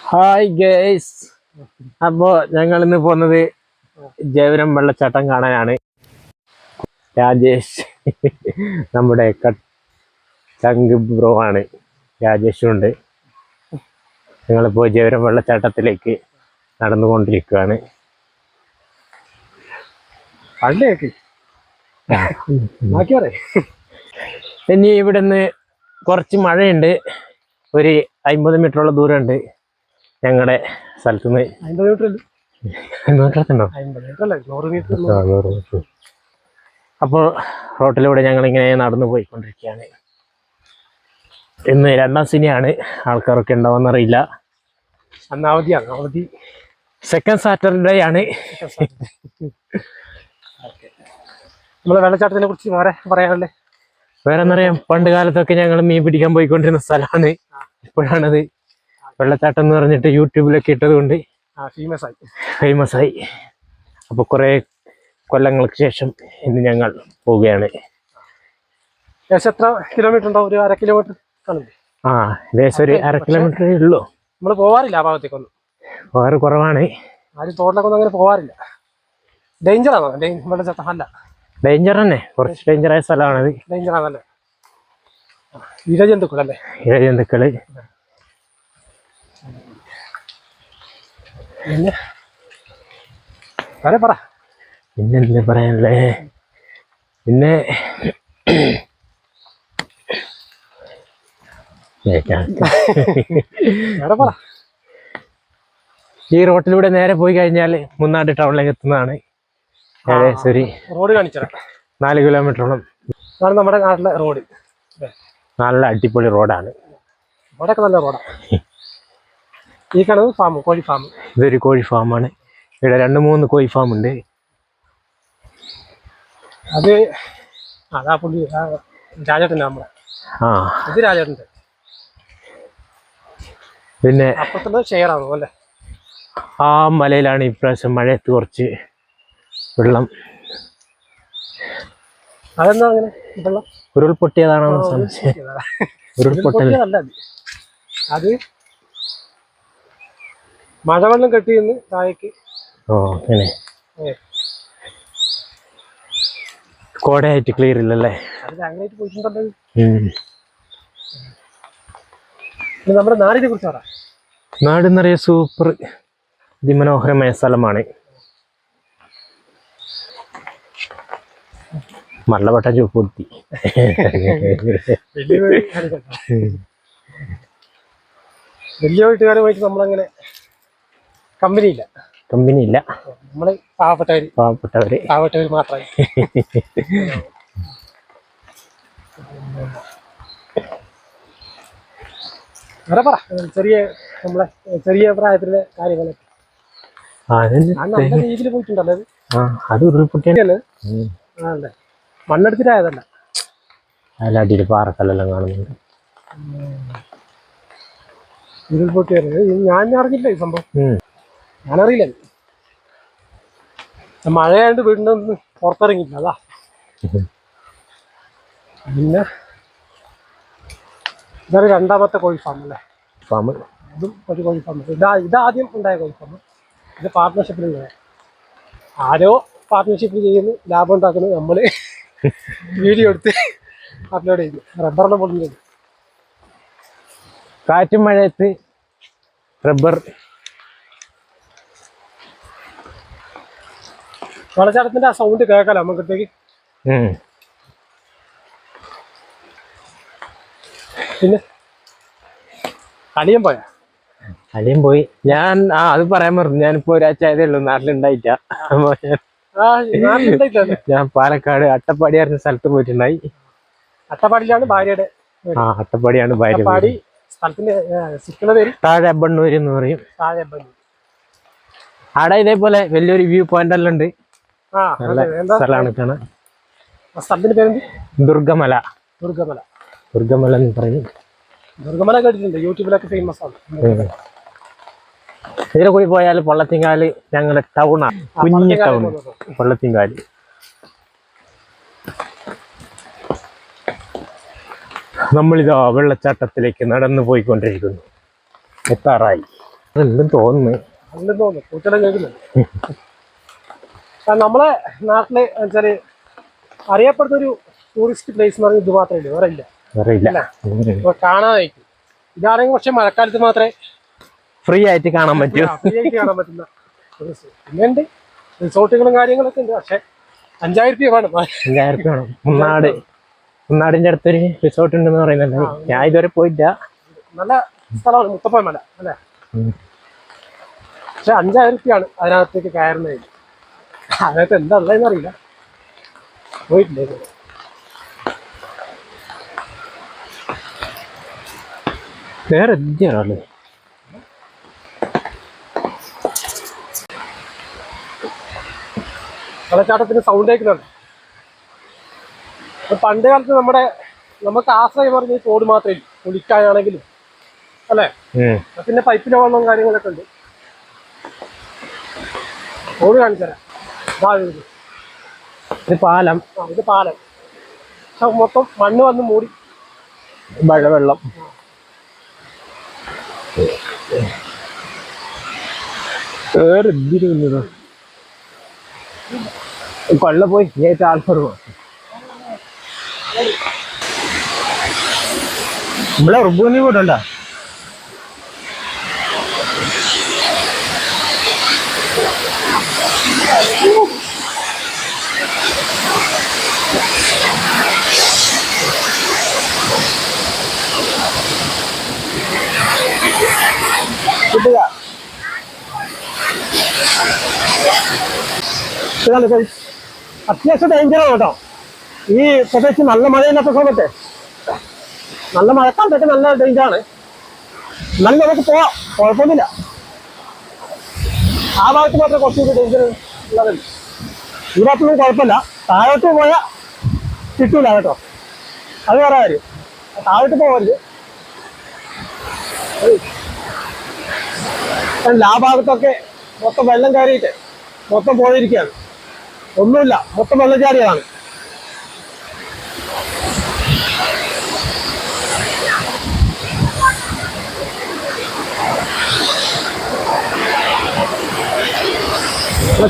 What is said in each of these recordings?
Hi guys, അപ്പോൾ ഞങ്ങൾ ഇന്ന് പോകുന്നത് ജയവരം വെള്ളച്ചാട്ടം കാണാനാണ്. രാജേഷ് നമ്മുടെ ചങ്ക് ബ്രോ ആണ്, രാജേഷുണ്ട്. ഞങ്ങളിപ്പോൾ ജയവരം വെള്ളച്ചാട്ടത്തിലേക്ക് നടന്നുകൊണ്ടിരിക്കുകയാണ്. ഇനി ഇവിടുന്ന് കുറച്ച് മഴയുണ്ട്, ഒരു 50 മീറ്ററോളം ദൂരമുണ്ട് ഞങ്ങളുടെ സ്ഥലത്തുനിന്ന്. 50 മീറ്റർ. അപ്പോൾ റോട്ടിലൂടെ ഞങ്ങളിങ്ങനെ നടന്നു പോയിക്കൊണ്ടിരിക്കുകയാണ്. ഇന്ന് 2ാം ശനിയാണ്, ആൾക്കാരൊക്കെ ഉണ്ടാവുമെന്നറിയില്ല. അന്ന് അവധിയാണ്, അവധി. സെക്കൻഡ് സാറ്റർഡേ ആണ്. നമ്മളെ വെള്ളച്ചാട്ടത്തിനെ കുറിച്ച് വേറെ പറയാനല്ലേ? വേറെ എന്നറിയാം, പണ്ട് കാലത്തൊക്കെ ഞങ്ങൾ മീൻ പിടിക്കാൻ പോയിക്കൊണ്ടിരുന്ന സ്ഥലമാണ്. ഇപ്പോഴാണത് വെള്ളച്ചാട്ടം എന്ന് പറഞ്ഞിട്ട് യൂട്യൂബിലൊക്കെ ഇട്ടത് കൊണ്ട് ഫേമസ് ആയി. അപ്പോൾ കുറേ കൊല്ലങ്ങൾക്ക് ശേഷം ഇന്ന് ഞങ്ങൾ പോവുകയാണ്. എത്ര കിലോമീറ്റർ ഉണ്ടാവും? ഒരു 1/2 കിലോമീറ്റർ കാണില്ലേ? ഏകദേശം ഒരു 1/2 കിലോമീറ്ററേ ഉള്ളൂ. നമ്മൾ പോവാറില്ല ആ ഭാഗത്തേക്കൊന്നും, വേറെ കുറവാണ്. ആരും തോട്ടിലൊക്കെ അങ്ങനെ പോവാറില്ല. ഡേഞ്ചറാണോ വെള്ളച്ചാട്ടം? അല്ല, ഡേഞ്ചർ തന്നെ, കുറച്ച് ഡേഞ്ചറായ സ്ഥലമാണത്. ഡേഞ്ചറാണല്ലേ? ഇഴജന്തുക്കളല്ലേ? ഇഴജന്തുക്കള്. പിന്നെ പറ. പിന്നെന്താ പറയാനല്ലേ? പിന്നെ പറ. ഈ റോട്ടിലൂടെ നേരെ പോയി കഴിഞ്ഞാൽ മുന്നാട് ടൗണിലേക്ക് എത്തുന്നതാണ്. ഏകദേശം ഒരു റോഡ് കാണിച്ചാൽ 4 കിലോമീറ്ററോളം. അതാണ് നമ്മുടെ നാട്ടിലെ റോഡ്. നല്ല അടിപൊളി റോഡാണ്. റോഡൊക്കെ നല്ല റോഡാണ്. ഈ കാണുന്നത് ഫാം, കോഴി ഫാം. ഇതൊരു കോഴി ഫാമാണ്. ഇവിടെ 2-3 കോഴി ഫാം ഉണ്ട്. അത് അതാ പുള്ളി രാജേട്ടൻ്റെ നമ്മളെ. ഇത് രാജേട്ടൻ്റെ. പിന്നെ അപ്പുറത്തുള്ളത് ഷെയർ ആണോ അല്ലേ? ആ മലയിലാണ് ഇപ്രാവശ്യം മഴയത്ത് കുറച്ച് വെള്ളം. അതെന്താ അങ്ങനെ വെള്ളം? ഉരുൾപൊട്ടിയതാണോ സംശയം. ഉരുൾപൊട്ടല്ല അത് മഴവെള്ളം കെട്ടി നിന്ന് താഴേക്ക്. അങ്ങനെ കോടയായിട്ട് ക്ലിയർ ഇല്ലല്ലേ? അങ്ങനെയായിട്ട് പോയിട്ടുണ്ടല്ലോ. നമ്മുടെ നാടിനെ കുറിച്ച് പറ. നാടെന്നറിയ സൂപ്പർ അതിമനോഹരമായ സ്ഥലമാണ്. മല്ലവട്ട ചൂപ്പുത്തി. വലിയ വീട്ടുകാരുമായിട്ട് നമ്മളങ്ങനെ കമ്പനിയില്ല. നമ്മള് പാവപ്പെട്ടവര് മാത്രമായി. വേറെ പറ. ചെറിയ പ്രായത്തിലെ കാര്യങ്ങളൊക്കെ നല്ല രീതിയിൽ പോയിട്ടുണ്ടല്ലോ. അത് ഉരുൾപൊട്ടിയല്ലേ? മണ്ണെടുത്തിട്ടായതല്ല, അടിയിൽ പാറക്കല്ലെല്ലാം കാണുന്നുണ്ട്. ഉരുൾപൊട്ടിയത് ഞാൻ അറിഞ്ഞില്ല ഈ സംഭവം. ഞാനറിയില്ല. മഴയായിട്ട് വീടിൻ്റെ ഒന്ന് പുറത്തിറങ്ങിയില്ല, അതാ. പിന്നെ ഇതാണ് 2ാമത്തെ കോഴി ഫാം അല്ലേ? ഇതും ഒരു കോഴി ഫാം. ഇതാദ്യം ഉണ്ടായ കോഴി ഫാം. ഇത് പാർട്ട്ണർഷിപ്പിലുണ്ടായ. ആരോ പാർട്ട്ണർഷിപ്പ് ചെയ്യുന്നു, ലാഭം ഉണ്ടാക്കുന്നു. നമ്മള് വീഡിയോ എടുത്ത് അപ്ലോഡ് ചെയ്യുന്നു. റബ്ബറിനെ പൊളിഞ്ഞു. കാറ്റും മഴയത്ത് റബ്ബർ. വെള്ളച്ചാട്ടത്തിന്റെ ആ സൗണ്ട് കേൾക്കാലോ നമുക്കത്തേക്ക്. പിന്നെ അളിയൻ പോയി. ഞാൻ അത് പറയാൻ പറഞ്ഞു. ഞാനിപ്പോ ഒരാഴ്ച ആയതേ ഉള്ളൂ നാട്ടിലുണ്ടായിട്ടാ. ഞാൻ പാലക്കാട് അട്ടപ്പാടി പറഞ്ഞ സ്ഥലത്ത് പോയിട്ടുണ്ടായി. അട്ടപ്പാടിയിലാണ് ഭാര്യയുടെ. അട്ടപ്പാടിയാണ് ഭാര്യ. സ്ഥലത്തിന്റെ പേര് താഴെ അബ്ബണ്ണൂര് എന്ന് പറയും. അവിടെ ഇതേപോലെ വലിയൊരു വ്യൂ പോയിന്റ് എല്ലാം ഉണ്ട്. സ്ഥലമാണ് കാണാൻ. സ്ഥലത്തിന്റെ പേര് ദുർഗമല എന്ന് പറയും. ദുർഗമല കേട്ടിട്ടുണ്ട്, യൂട്യൂബിലൊക്കെ ഫേമസ് ആണ്. ഇതിലെ കൂടി പോയാൽ പൊള്ളത്തിങ്കാല് ഞങ്ങളുടെ ടൗണാണ്, കുഞ്ഞു ടൗൺ പൊള്ളത്തിങ്കാല്. നമ്മളിതാ വെള്ളച്ചാട്ടത്തിലേക്ക് നടന്നു പോയിക്കൊണ്ടിരിക്കുന്നു. എത്താറായി. അതെല്ലാം തോന്നുന്നു. അങ്ങനെ തോന്നുന്നു പൂച്ചെല്ലാം കേൾക്കുന്നുണ്ട്. കാരണം നമ്മളെ നാട്ടില് വെച്ചാല് അറിയപ്പെടുന്നൊരു ടൂറിസ്റ്റ് പ്ലേസ് എന്ന് പറഞ്ഞാൽ ഇത് മാത്രമേ ഉള്ളൂ, വേറെ ഇല്ല. അറിയില്ല. ഇപ്പൊ കാണാനായിട്ട് ഇതാണെങ്കിൽ പക്ഷെ മഴക്കാലത്ത് മാത്രമേ ഫ്രീ ആയിട്ട് കാണാൻ പറ്റൂ. ഫ്രീ ആയിട്ട് കാണാൻ പറ്റുന്ന പിന്നെ ഉണ്ട് റിസോർട്ടുകളും കാര്യങ്ങളൊക്കെ ഉണ്ട്. പക്ഷെ 5000 രൂപ വേണം. 5000 രൂപ വേണം. മുന്നാടിന്റെ അടുത്തൊരു റിസോർട്ട് ഉണ്ടെന്ന് പറയുന്നുണ്ട്. ഞാൻ ഇതുവരെ പോയില്ല. നല്ല സ്ഥലമാണ് മുത്തപ്പൻ മല അല്ലേ. പക്ഷെ 5000 രൂപയാണ് അതിനകത്തേക്ക് കയറുന്നതിന്. അതിനകത്ത് എന്താ ഉള്ളതെന്ന് അറിയില്ല, പോയിട്ടില്ലേ. വേറെ എന്തിനാണ് വെള്ളച്ചാട്ടത്തിന് സൗണ്ട് കേൾക്കുന്നുണ്ട്. പണ്ട് കാലത്ത് നമുക്ക് ആശ്രയം പറഞ്ഞ ഈ തോട് മാത്രമേ ഉള്ളൂ, കുളിക്കാനാണെങ്കിലും അല്ലേ. പിന്നെ പൈപ്പിലെ വെള്ളവും കാര്യങ്ങളൊക്കെ ഉണ്ട്. തോട് കാണിച്ചുതരാം. ഇത് പാലം. ഇത് പാലം. പക്ഷെ മൊത്തം മണ്ണ് വന്ന് മൂടി മഴവെള്ളം. വേറെ എന്തിനു കൊള്ള പോയി ആൾക്കാർ നമ്മളെ ഉറുബൂനി കൂട്ടുണ്ടോ? കിട്ടുക അത്യാവശ്യം ഡേഞ്ചറാണ് കേട്ടോ ഈ പ്രദേശത്ത്. നല്ല മഴയില്ലാത്ത സമയത്ത്, നല്ല മഴക്കാലത്തൊക്കെ നല്ല ഡേഞ്ചറാണ്. എന്നാലും നമുക്ക് പോവാം, കുഴപ്പമൊന്നുമില്ല. ആ ഭാഗത്ത് മാത്രമേ കുറച്ചുകൂടി ഡേഞ്ചർ ഉള്ളതുണ്ട്. ഈ ഭാഗത്തൊന്നും കുഴപ്പമില്ല. താഴോട്ട് പോയാൽ കിട്ടൂല കേട്ടോ, അത് വേറെ കാര്യം. താഴോട്ട് പോകരുത്. ആ ഭാഗത്തൊക്കെ മൊത്തം വെള്ളം കയറിയിട്ട് മൊത്തം പോയിരിക്കുകയാണ്. ഒന്നുമില്ല, മൊത്തം വെള്ളച്ചാടിയതാണ്.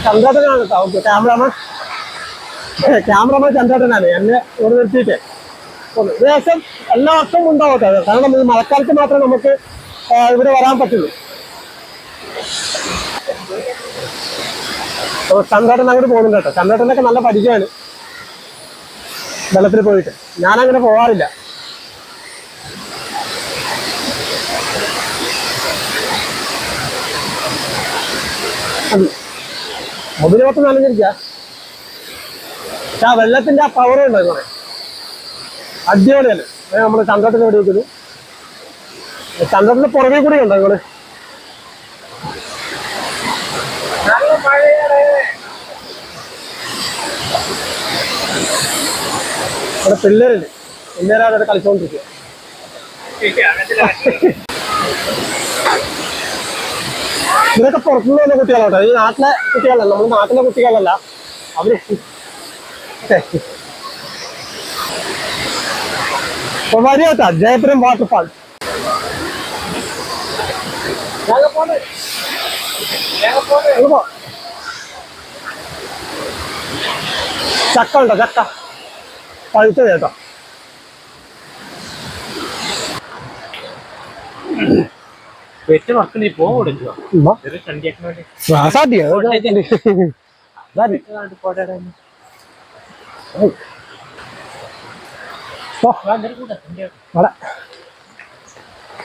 ചന്ദ്രേട്ടനാണ് കേട്ടോ ക്യാമറമാൻ ചന്ദ്രേട്ടനാണ് എന്നെ ഇവിടെ നിർത്തിയിട്ട്. ഏകദേശം എല്ലാ വർഷവും ഉണ്ടാവട്ടെ, കാരണം ഈ മഴക്കാലത്ത് മാത്രമേ നമുക്ക് ഇവിടെ വരാൻ പറ്റുള്ളൂ. ചന്ദ്രേട്ടൻ അങ്ങോട്ട് പോകുന്നുണ്ട് കേട്ടോ. ചന്ദ്രേട്ടനൊക്കെ നല്ല പരിചയമാണ് വെള്ളത്തിൽ പോയിട്ട്. ഞാനങ്ങനെ പോകാറില്ല. മുതിരവത്ത് നനഞ്ഞിരിക്കുക. പക്ഷെ ആ വെള്ളത്തിന്റെ ആ പവർ ഉണ്ട് കുറെ അടിപൊളിയല്ലേ. നമ്മള് ചന്ദ്രേട്ടന് വേണ്ടി വെക്കുന്നു. ചന്ദ്രേട്ടന്റെ പുറമേ കൂടി ഉണ്ടോ നിങ്ങള്? അവിടെ പിള്ളേരവിടെ കളിച്ചോണ്ടിരിക്കുക. ഇതൊക്കെ പുറത്തുനിന്ന് വന്ന കുട്ടികളാട്ടോ, ഈ നാട്ടിലെ കുട്ടികളല്ല. നമ്മൾ നാട്ടിലെ കുട്ടികളല്ല അവര്. വരികട്ടാ ജയപുരം വാട്ടർഫാൾ. ചക്ക ഉണ്ടോ? ചക്ക പഴുത്തത് കേട്ടോ.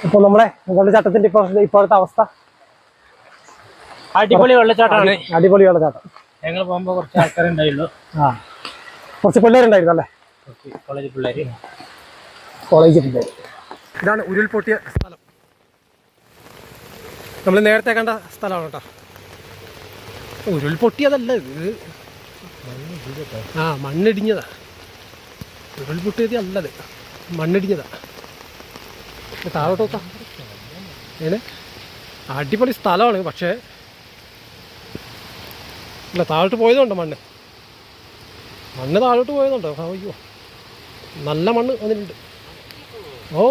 ഇപ്പൊ നമ്മളെ വെള്ളച്ചാട്ടത്തിന്റെ ഇപ്പോഴത്തെ അവസ്ഥ അടിപൊളി വെള്ളച്ചാട്ടമാണ്. അടിപൊളി വെള്ളച്ചാട്ടം. ഞങ്ങൾ പോകുമ്പോ കുറച്ച് ആൾക്കാരുണ്ടായുള്ളൂ. കുറച്ച് പിള്ളേരുണ്ടായിരുന്നു അല്ലേ? കോളേജ് പിള്ളേര്. ഇതാണ് ഉരുൾപൊട്ടിയ സ്ഥലം. നമ്മൾ നേരത്തെ കണ്ട സ്ഥലമാണ് കേട്ടോ. ഉരുൾപൊട്ടിയതല്ല ഇത്, മണ്ണിടിഞ്ഞതാ. ഉരുൾപൊട്ടിയത് അല്ലത്, മണ്ണിടിഞ്ഞതാ. താഴോട്ട് നോക്കാം. അടിപൊളി സ്ഥലമാണ്. പക്ഷേ അല്ല, താഴോട്ട് പോയതുണ്ടോ മണ്ണ് താഴോട്ട് പോയതുണ്ടോ? അയ്യോ, നല്ല മണ്ണ് വന്നിട്ടുണ്ട്. ഓ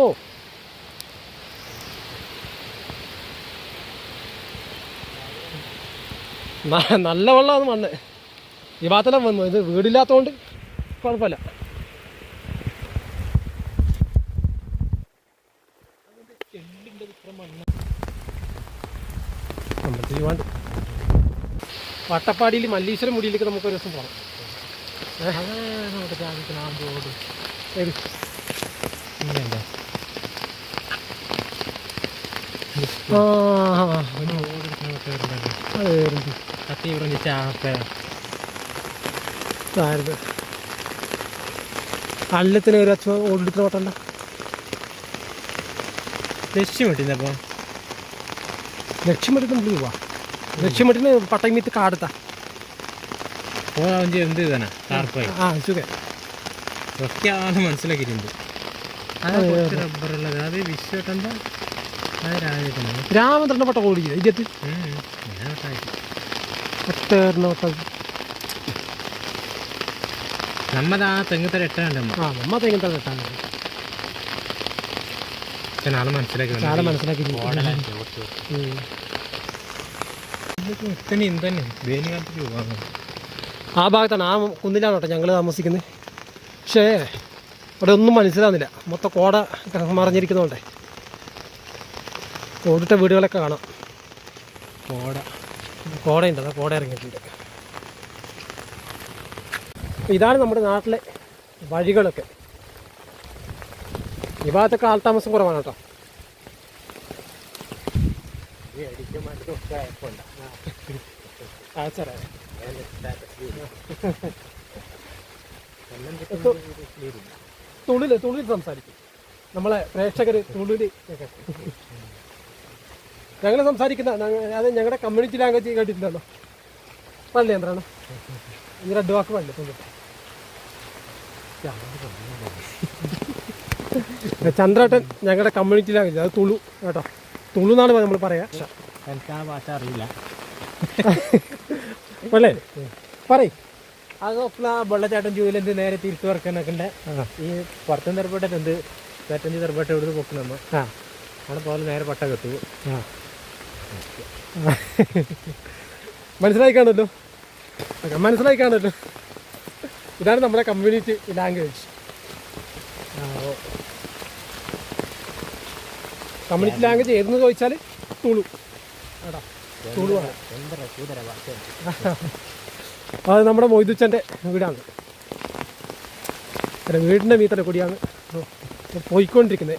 നല്ല വെള്ളമാണ് മണ്ണ് ഈ ഭാഗത്തെല്ലാം വന്നു. ഇത് വീടില്ലാത്തതുകൊണ്ട് കുഴപ്പമില്ല. വട്ടപ്പാടിയിൽ മല്ലീശ്വരം മുടിയിലേക്ക് നമുക്ക് ഒരു ദിവസം പോകണം. കല്ലത്തിന് ഒരു അച്ഛൻ ഓടിക്കുന്ന ഓട്ടണ്ട ലക്ഷ്യമിട്ടില്ലപ്പോ ലക്ഷ്യമിട്ടിട്ട് നമ്മൾ പോവാ. ലക്ഷ്യമിട്ടിന് പട്ടയമീത്ത് കാടത്താ എന്ത് ചെയ്താനാ സുഖം ഒക്കെയാണ് മനസ്സിലാക്കിയിട്ടുണ്ട്. റബ്ബറുള്ളത് അത് വിശ്വട്ടെന്താ രാമന്ത്രണ്ട പട്ടം ഓടിക്കുക ഇതിട്ട് നമ്മതാ തെങ്ങത്തെ എട്ടാണ്ട് നമ്മ തെങ്ങത്തെ എട്ടാണ്ട് നാളെ മനസ്സിലാക്കി ആ ഭാഗത്താണ്, ആ കുന്നിലാണ് കേട്ടോ ഞങ്ങൾ താമസിക്കുന്നത്. പക്ഷേ ഇവിടെ ഒന്നും മനസ്സിലാകുന്നില്ല, മൊത്തം കോട മറിഞ്ഞിരിക്കുന്നതുകൊണ്ടേ. കോടിട്ട വീടുകളൊക്കെ കാണാം. കോടയുണ്ട്, അതാ കോട ഇറങ്ങിയിട്ടുണ്ട്. ഇതാണ് നമ്മുടെ നാട്ടിലെ വഴികളൊക്കെ. ഈ ഭാഗത്തൊക്കെ ആൾതാമസം കുറവാണ് കേട്ടോ. തുള്ളിൽ സംസാരിക്കും നമ്മളെ പ്രേക്ഷകർ. തുള്ളിൽ ഞങ്ങൾ സംസാരിക്കുന്ന അത് ഞങ്ങളുടെ കമ്മ്യൂണിറ്റി ലാംഗ്വേജ് കേട്ടിട്ടുണ്ടല്ലോ. പള്ളി എന്താണ് ഇനി 2 വാക്ക് പള്ളി ചന്ദ്രേട്ടൻ ഞങ്ങളുടെ കമ്മ്യൂണിറ്റി ലാംഗ്വേജ് അത് തുളു കേട്ടോ. തുളു എന്നാണ് നമ്മൾ പറയാ. എനിക്ക് ആ ഭാഷ അറിയില്ല. അല്ലേ പറയും. അതൊക്കെ വെള്ളച്ചാട്ടം ജൂലെന്ത് നേരെ തിരിച്ചു വറക്കാനൊക്കെ ഈ പുറത്തുനിന്ന് തരപ്പെട്ട എന്ത് 25 തരപ്പെട്ട എവിടുന്ന് പൊക്കണമ്മ അവിടെ പോലെ നേരെ പട്ട കെട്ടു. മനസ്സിലായി കാണുമല്ലോ. ഇതാണ് നമ്മുടെ കമ്മ്യൂണിറ്റി ലാംഗ്വേജ്. കമ്മ്യൂണിറ്റി ലാംഗ്വേജ് ഏതെന്ന് ചോദിച്ചാൽ തുളു കേട്ടോ. തുളു ആണ്. അത് നമ്മുടെ മൊയ്തുച്ചൻ്റെ വീടാണ്. വീടിൻ്റെ മീത്തല്ല കൂടിയാണ് പോയിക്കൊണ്ടിരിക്കുന്നത്.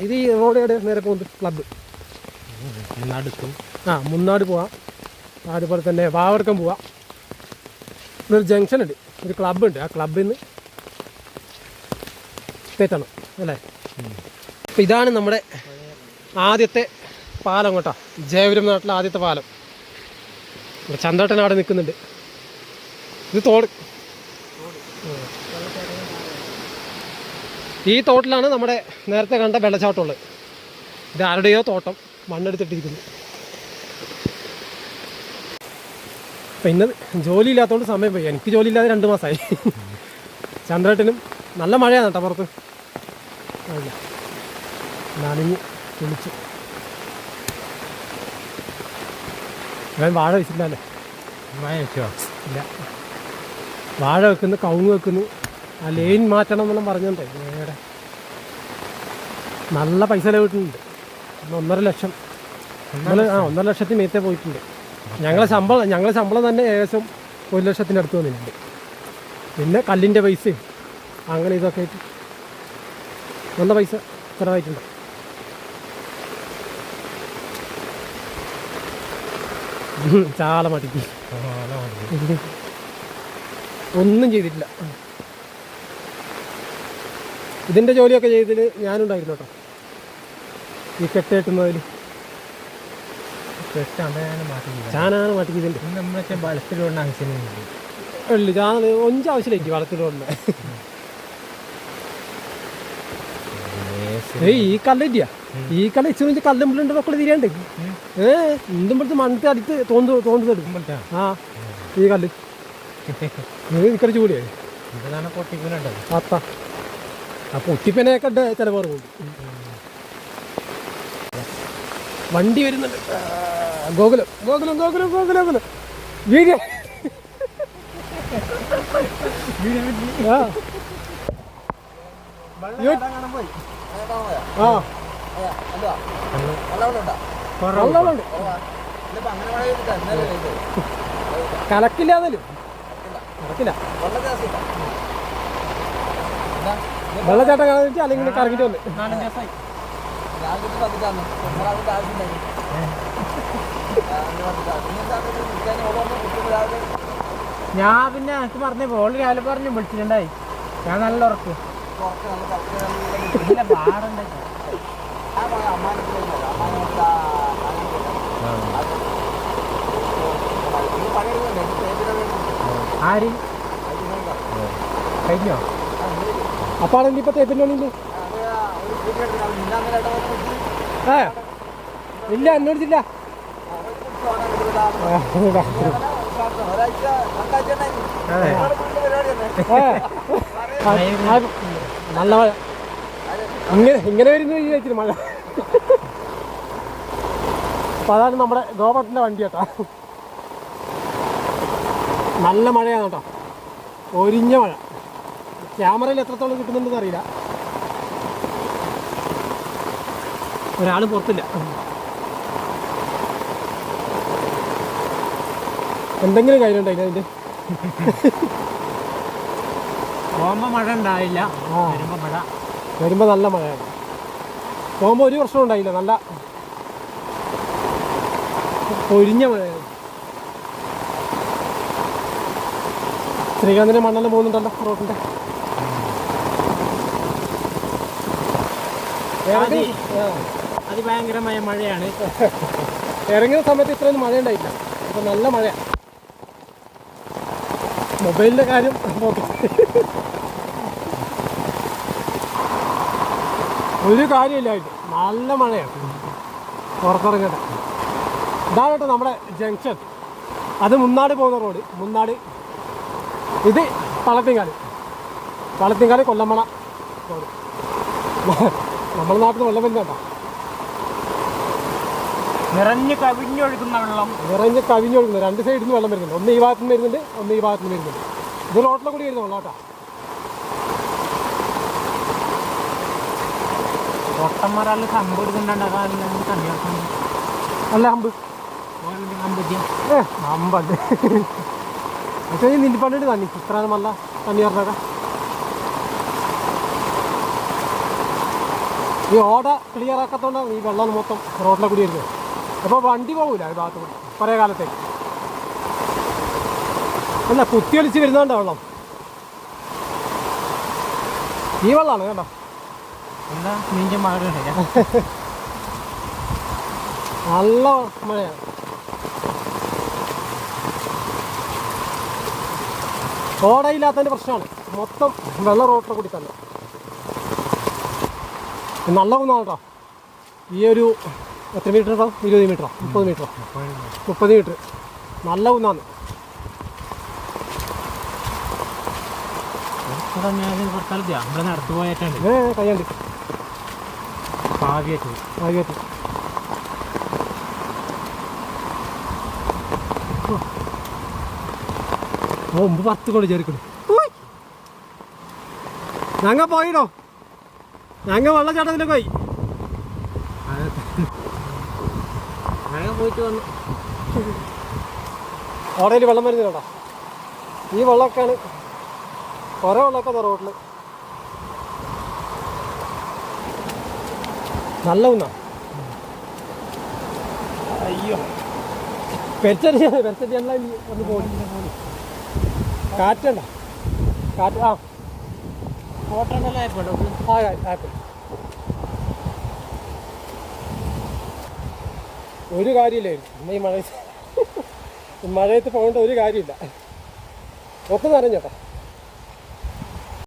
ഇത് ഈ റോഡയുടെ നേരെ പോകുന്നത് ക്ലബ്ബ് മുന്നാട് പോവാം. അതുപോലെ തന്നെ വാവടക്കം പോവാം. ഇതൊരു ജംഗ്ഷൻ ഉണ്ട്, ഒരു ക്ലബ്ബുണ്ട്. ആ ക്ലബ്ബിൽ നിന്ന് തെറ്റണം അല്ലേ. അപ്പം ഇതാണ് നമ്മുടെ ആദ്യത്തെ പാലം കേട്ടോ. ജയപുരം നാട്ടിലെ ആദ്യത്തെ പാലം. ചന്ദ്രേട്ടൻ അവിടെ നിൽക്കുന്നുണ്ട്. ഇത് തോട്. ഈ തോട്ടിലാണ് നമ്മുടെ നേരത്തെ കണ്ട വെള്ളച്ചാട്ടമുള്ളത്. ഇത് ആരുടെയോ തോട്ടം മണ്ണെടുത്തിട്ടിരിക്കുന്നു. അപ്പം ഇന്ന് ജോലിയില്ലാത്തതുകൊണ്ട് സമയം പോയി. എനിക്ക് ജോലിയില്ലാതെ 2 മാസമായി. ചന്ദ്രേട്ടനും നല്ല മഴയാണ് കേട്ടോ പുറത്ത്. നനഞ്ഞ് കുളിച്ചു. ഞാൻ വാഴ വെച്ചിട്ടില്ലല്ലേ. ഇല്ല, വാഴ വെക്കുന്നു, കവുങ്ങ് വെക്കുന്നു. ആ ലൈൻ മാറ്റണം എന്നെല്ലാം പറഞ്ഞോണ്ടേ നേരെ നല്ല പൈസ ചെലവിട്ടുണ്ട്. 1.5 ലക്ഷം. 1.5 ലക്ഷത്തിന് മേത്തേ പോയിട്ടുണ്ട്. ഞങ്ങളെ ശമ്പളം തന്നെ ഏകദേശം 1 ലക്ഷത്തിനടുത്ത് വന്നിട്ടുണ്ട്. പിന്നെ കല്ലിൻ്റെ പൈസയും അങ്ങനെ ഇതൊക്കെ ആയിട്ട് നല്ല പൈസ ചിലവായിട്ടുണ്ട്. ചാല മടിക്ക് ഒന്നും ചെയ്തിട്ടില്ല. ഇതിൻ്റെ ജോലിയൊക്കെ ചെയ്തതിൽ ഞാനുണ്ടായിരുന്നു കേട്ടോ. ഈ കെട്ടേട്ടുന്നതിൽ ചാനാണ് മാറ്റിക്കിതിൻ്റെ വളത്തിലോണ്ട് ആവശ്യമില്ല. ഞാൻ 5 ആവശ്യമില്ല വളത്തിലോണ്ട്. ഈ കല്ലില്ല, ഈ കല്ല് ഇച്ചിരി കല്ലുമ്പിളുണ്ട് മക്കള് തിരിയാണ്ട്. എന്തുമ്പോഴത്തെ മണ്ണത്തെ അടുത്ത് തോന്നുന്നു. ആ ഈ കല്ല് നിക്കറി ചൂടിയായി അത്ത ആ പൊട്ടിപ്പനെയൊക്കെ ഉണ്ട്. ചിലപ്പോൾ കൊണ്ട് വണ്ടി വരുന്നുണ്ട്. ഗോകുലം ഗോകുലം ഗോകുലം ഗോകുലം ഗോകുലം വീഡിയോ ആ ആ വെള്ളമുണ്ട് കലക്കില്ലാന്നല്ലോ കലക്കില്ല വെള്ളച്ചാട്ടം കാണാൻ വെച്ചാൽ അല്ലെങ്കിൽ കറങ്ങിട്ട് വന്ന് ഞാൻ പിന്നെ എനിക്ക് പറഞ്ഞ ഓള് രാവിലെ പറഞ്ഞു വിളിച്ചിട്ടുണ്ടായി ഞാൻ നല്ല ഉറപ്പ് ആര് കഴിഞ്ഞോ അപ്പാണ് ഇനിയിപ്പോ തേപ്പിന്റെ പണിയില്ലേ ആ ഇല്ല എന്നോടിച്ചില്ല നല്ല മഴ ഇങ്ങനെ വരുന്നു ചോദിച്ചിട്ട് മഴ അപ്പൊ അതാണ് നമ്മുടെ ഗോപട്ടിന്റെ വണ്ടി കേട്ടോ നല്ല മഴയാണ് കേട്ടോ ഒരിഞ്ഞ മഴ ക്യാമറയിൽ എത്രത്തോളം കിട്ടുന്നുണ്ടെന്ന് അറിയില്ല ഒരാളും പുറത്തില്ല എന്തെങ്കിലും കാര്യമുണ്ടായില്ല അതിൻ്റെ പോകുമ്പോൾ മഴ ഉണ്ടായില്ല വരുമ്പോൾ നല്ല മഴയാണ് പോകുമ്പോൾ ഒരു പ്രശ്നം ഉണ്ടായില്ല നല്ല പൊരിഞ്ഞ മഴയാണ് ശ്രീകാന്തിന്റെ മണ്ണെല്ലാം പോകുന്നുണ്ടല്ലോ റോഡിന്റെ അതിഭയങ്കരമായ മഴയാണ് ഇറങ്ങിയ സമയത്ത് ഇത്രയൊന്നും മഴ ഉണ്ടായില്ല അപ്പൊ നല്ല മഴയാണ് മൊബൈലിന്റെ കാര്യം ഒരു കാര്യമില്ലായിട്ട് നല്ല മഴയാണ് പുറത്തിറങ്ങട്ടെ ഇതാണ് കേട്ടോ നമ്മുടെ ജംഗ്ഷൻ അത് മുന്നാട് പോകുന്ന റോഡ് മുന്നാട് ഇത് പളത്തിങ്കാല് കൊല്ലമണ റോഡ് നമ്മുടെ നാട്ടിൽ വെള്ളം വരുന്ന കേട്ടോ നിറഞ്ഞ് കവിഞ്ഞൊഴുകുന്ന വെള്ളം രണ്ട് സൈഡിൽ നിന്ന് വെള്ളം വരുന്നുണ്ട് ഒന്ന് ഈ ഭാഗത്ത് നിന്ന് വരുന്നുണ്ട് ഒന്ന് ഈ ഭാഗത്ത് നിന്ന് വരുന്നുണ്ട് ഇത് റോട്ടിലെ കൂടി വരുന്ന വെള്ളം കേട്ടോ പൊട്ടന്മാരാല് സംഭവിക്കുന്നുണ്ടാകാൻ അല്ല അമ്പ് അമ്പത് പക്ഷേ നിന്നിപ്പണ്ടിട്ട് തന്നി ഇത്ര നല്ല തന്നി പറഞ്ഞേക്കാം ഈ ഓട ക്ലിയർ ആക്കാത്തോണ്ടാണ് ഈ വെള്ളം മൊത്തം റോഡിലെ കൂടി വരുന്നത് അപ്പോൾ വണ്ടി പോകില്ല ഈ ഭാഗത്ത് കൂടി കുറേ കാലത്തേക്ക് അല്ല കുത്തിയൊലിച്ച് വരുന്നതുകൊണ്ടാണ് വെള്ളം ഈ വെള്ളമാണ് കേട്ടോ എന്താ നീഞ്ച മഴ നല്ല മഴയാണ് ഓടയില്ലാത്തതിൻ്റെ പ്രശ്നമാണ് മൊത്തം വെള്ളം റോഡിലെ കൂടി തന്നെ നല്ല കുന്നാണ് കേട്ടോ ഈ ഒരു എത്ര മീറ്റർ ഉണ്ടാവും 20 മീറ്ററോ 30 മീറ്ററോ 30 മീറ്റർ നല്ല കുന്നാണ് നമ്മളെ നടത്തു പോയിട്ടുണ്ട് കയ്യാണ്ട് ഭാഗ്യമായിട്ട് മുമ്പ് 10 കൊണ്ട് ചേർക്കണം ഞങ്ങൾ പോയിടോ ഞങ്ങൾ വെള്ളച്ചാട്ടത്തിലേക്ക് പോയി പോയിട്ട് വന്നു ഓടയിൽ വെള്ളം വരുന്നില്ല കേട്ടോ ഈ വെള്ളമൊക്കെയാണ് കുറേ വെള്ളമൊക്കെ റോഡിൽ നല്ല കുന്നാ അയ്യോ പെരച്ചടിയല്ല ഒന്ന് പോയി കാറ്റണ്ട കാറ്റ് ആ ആപ്പിൾ ഒരു കാര്യമില്ലായിരുന്നു ഈ മഴയത്ത് പോകേണ്ട ഒരു കാര്യമില്ല മൊത്തം നനഞ്ഞോട്ടോ